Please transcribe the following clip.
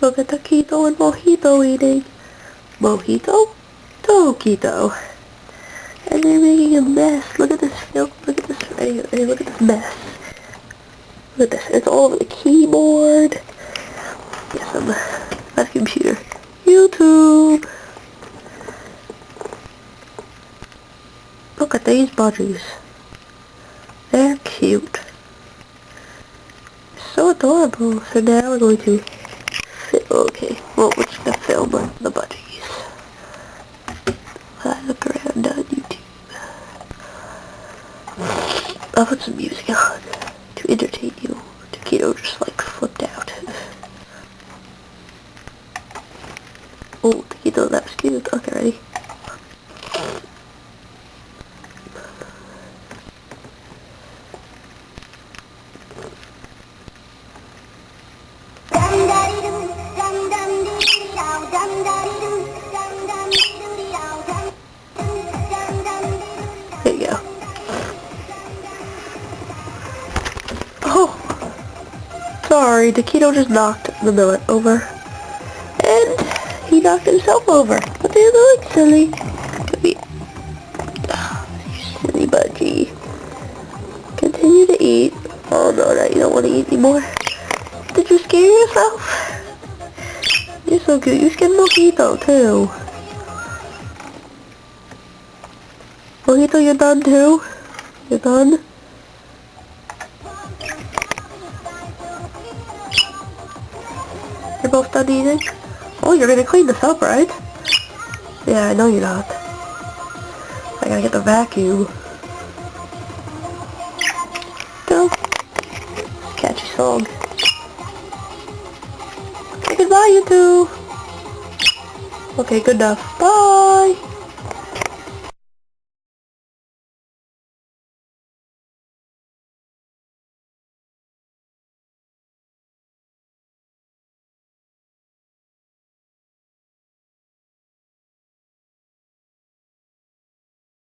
Look at Taquito and Mojito eating. Mojito? Toquito. And they're making a mess. Look at this film. Look at this. Hey, look at this mess. Look at this. It's all over the keyboard. Yes, I'm at a computer. YouTube. Look at these budgies. They're cute. So adorable. So now we're going to okay, well, we're just gonna film the budgies. I look around on YouTube. I'll put some music on to entertain you. Taquito just like flipped out. Oh, Taquito, that was cute. Okay, ready? There you go. Oh, sorry, Taquito just knocked the millet over. And he knocked himself over. What do you look, silly? You silly budgie. Continue to eat. Oh no, now you don't want to eat anymore. Did you scare yourself? You're so cute. You scared Mojito too. Mojito, you're done too? You're done? You're both done eating? Oh, you're gonna clean this up, right? Yeah, I know you're not. I gotta get the vacuum. Go. Catchy song. Say goodbye, you two. Okay, good enough. Bye.